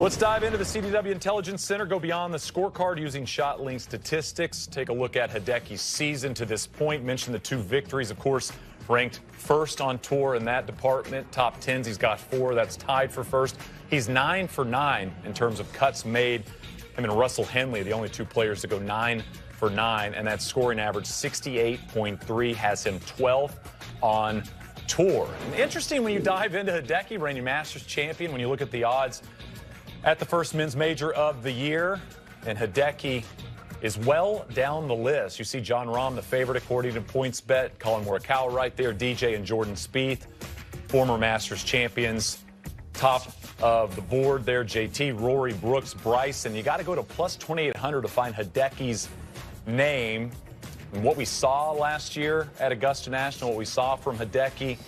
Let's dive into the CDW Intelligence Center, go beyond the scorecard using ShotLink statistics. Take a look at Hideki's season to this point. Mention the 2 victories, of course, ranked first on tour in that department. Top 10s, he's got 4. That's tied for first. He's 9 for 9 in terms of cuts made. Him and Russell Henley, the only 2 players to go 9 for 9. And that scoring average, 68.3, has him 12th on tour. And interesting when you dive into Hideki, reigning Masters champion, when you look at the odds at the first men's major of the year, and Hideki is well down the list. You see John Rahm, the favorite according to PointsBet, Colin Morikawa right there, DJ and Jordan Spieth, former Masters champions, top of the board there, JT, Rory, Brooks, Bryson. You got to go to plus 2,800 to find Hideki's name. And what we saw last year at Augusta National, what we saw from Hideki,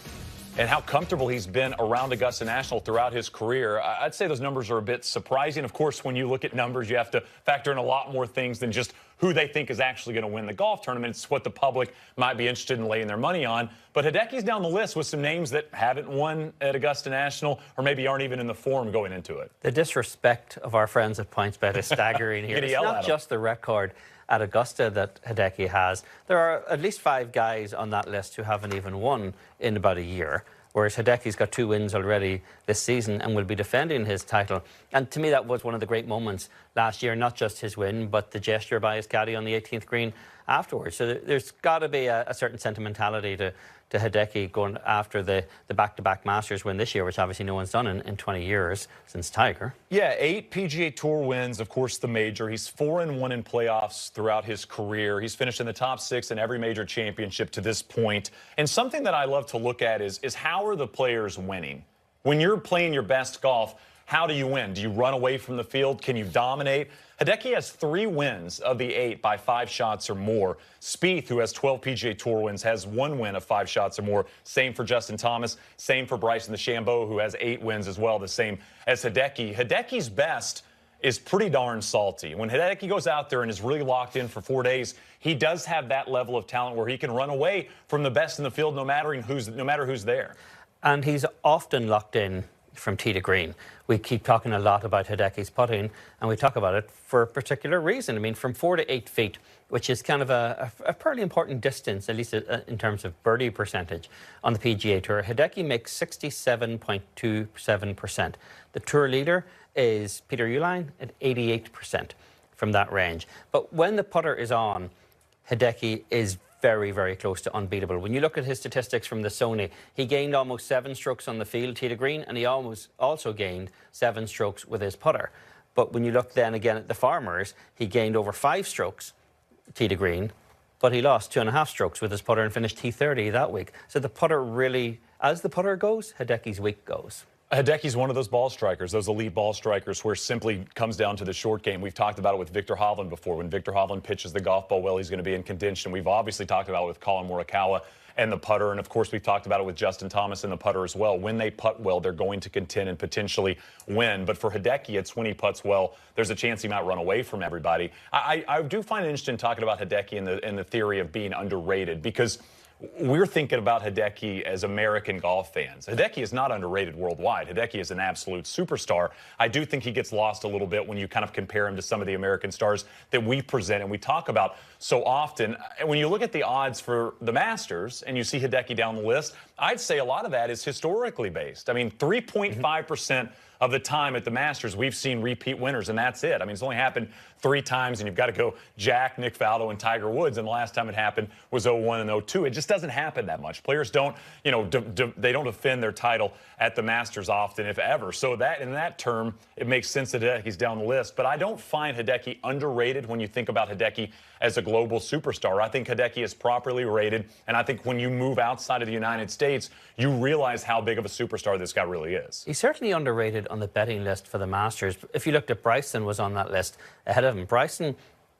and how comfortable he's been around Augusta National throughout his career, I'd say those numbers are a bit surprising. Of course, when you look at numbers, you have to factor in a lot more things than just who they think is actually going to win the golf tournament. It's what the public might be interested in laying their money on. But Hideki's down the list with some names that haven't won at Augusta National or maybe aren't even in the form going into it. The disrespect of our friends at PointsBet is staggering here. It's not just the record at Augusta that Hideki has. There are at least 5 guys on that list who haven't even won in about a year, whereas Hideki's got 2 wins already this season and will be defending his title. And to me, that was one of the great moments last year, not just his win, but the gesture by his caddy on the 18th green afterwards. So there's got to be a certain sentimentality to Hideki going after the back-to-back Masters win this year, which obviously no one's done in 20 years since Tiger. Yeah, 8 PGA Tour wins, of course, the major. He's 4-1 in playoffs throughout his career. He's finished in the top 6 in every major championship to this point. And something that I love to look at is how are the players winning? When you're playing your best golf, how do you win? Do you run away from the field? Can you dominate? Hideki has 3 wins of the 8 by 5 shots or more. Spieth, who has 12 PGA Tour wins, has 1 win of 5 shots or more. Same for Justin Thomas. Same for Bryson DeChambeau, who has 8 wins as well, the same as Hideki. Hideki's best is pretty darn salty. When Hideki goes out there and is really locked in for 4 days, he does have that level of talent where he can run away from the best in the field no matter who's there. And he's often locked in from tee to green. We keep talking a lot about Hideki's putting, and we talk about it for a particular reason. I mean, from 4 to 8 feet, which is kind of a fairly important distance, at least in terms of birdie percentage on the PGA Tour. Hideki makes 67.27%. The Tour leader is Peter Uihlein at 88% from that range. But when the putter is on, Hideki is very, very close to unbeatable. When you look at his statistics from the Sony, he gained almost 7 strokes on the field tee to green, and he also gained 7 strokes with his putter. But when you look then again at the Farmers, he gained over 5 strokes tee to green, but he lost 2.5 strokes with his putter and finished T30 that week. So the putter really, as the putter goes, Hideki's week goes. Hideki's one of those ball strikers, those elite ball strikers, where it simply comes down to the short game. We've talked about it with Viktor Hovland before. When Viktor Hovland pitches the golf ball well, he's going to be in contention. We've obviously talked about it with Colin Morikawa and the putter, and of course we've talked about it with Justin Thomas and the putter as well. When they putt well, they're going to contend and potentially win. But for Hideki, it's when he putts well, there's a chance he might run away from everybody. I do find it interesting talking about Hideki in the theory of being underrated, because we're thinking about Hideki as American golf fans. Hideki is not underrated worldwide. Hideki is an absolute superstar. I do think he gets lost a little bit when you kind of compare him to some of the American stars that we present and we talk about so often. And when you look at the odds for the Masters and you see Hideki down the list, I'd say a lot of that is historically based. I mean, 3.5% of the time at the Masters, we've seen repeat winners, and that's it. I mean, it's only happened 3 times, and you've got to go Jack, Nick Faldo, and Tiger Woods, and the last time it happened was 01 and 02. It just doesn't happen that much. Players don't, they don't defend their title at the Masters often, if ever. So that, in that term, it makes sense that Hideki's down the list. But I don't find Hideki underrated when you think about Hideki as a global superstar. I think Hideki is properly rated, and I think when you move outside of the United States, you realize how big of a superstar this guy really is. He's certainly underrated on the betting list for the Masters. If you looked at Bryson was on that list ahead of him. Bryson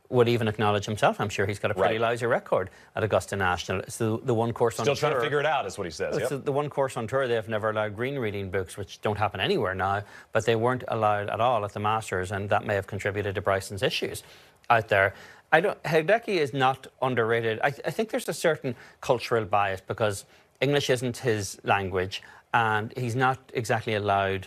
would even acknowledge himself. I'm sure he's got a pretty lousy record at Augusta National. It's the one course on tour. Still trying to figure it out, is what he says. It's the one course on tour they've never allowed green reading books, which don't happen anywhere now, but they weren't allowed at all at the Masters, and that may have contributed to Bryson's issues out there. Hideki is not underrated. I think there's a certain cultural bias because English isn't his language, and he's not exactly allowed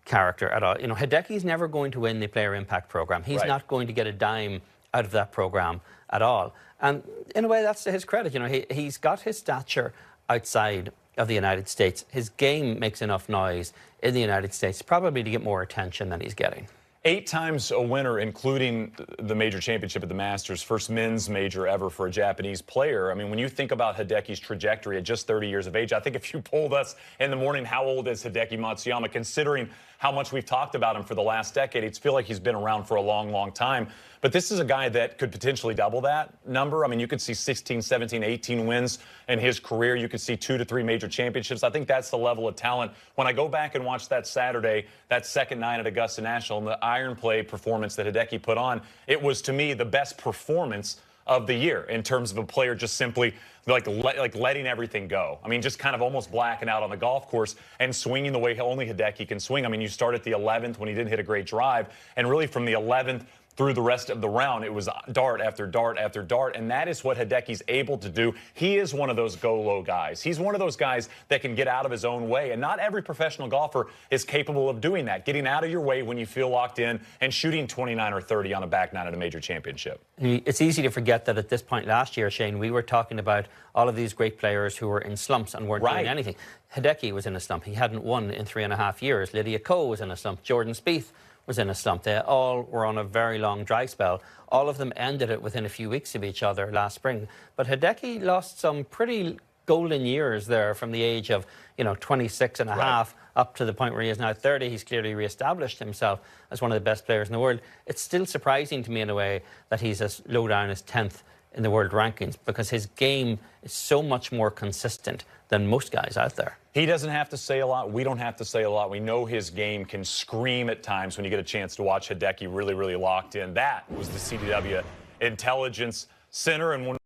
character at all. You know, Hideki's never going to win the Player Impact Program. He's not going to get a dime out of that program at all. And in a way, that's to his credit. You know, he's got his stature outside of the United States. His game makes enough noise in the United States probably to get more attention than he's getting. 8 times a winner, including the major championship at the Masters, first men's major ever for a Japanese player. I mean, when you think about Hideki's trajectory at just 30 years of age, I think if you polled us in the morning, how old is Hideki Matsuyama, considering how much we've talked about him for the last decade, it's feel like he's been around for a long, long time. But this is a guy that could potentially double that number. I mean, you could see 16, 17, 18 wins in his career. You could see 2 to 3 major championships. I think that's the level of talent. When I go back and watch that Saturday, that second nine at Augusta National, and the iron play performance that Hideki put on, it was, to me, the best performance of the year in terms of a player just simply like letting everything go. I mean, just kind of almost blacking out on the golf course and swinging the way only Hideki can swing. I mean, you start at the 11th when he didn't hit a great drive, and really from the 11th through the rest of the round, it was dart after dart after dart, and that is what Hideki's able to do. He is one of those go-low guys. He's one of those guys that can get out of his own way, and not every professional golfer is capable of doing that, getting out of your way when you feel locked in and shooting 29 or 30 on a back nine at a major championship. It's easy to forget that at this point last year, Shane, we were talking about all of these great players who were in slumps and weren't doing anything. Hideki was in a slump. He hadn't won in 3.5 years. Lydia Ko was in a slump. Jordan Spieth was in a slump. They all were on a very long dry spell. All of them ended it within a few weeks of each other last spring. But Hideki lost some pretty golden years there from the age of, 26 and a half up to the point where he is now 30. He's clearly reestablished himself as one of the best players in the world. It's still surprising to me in a way that he's as low down as 10th in the world rankings, because his game is so much more consistent than most guys out there. He doesn't have to say a lot. We don't have to say a lot. We know his game can scream at times when you get a chance to watch Hideki really, really locked in. That was the CDW Intelligence Center. And when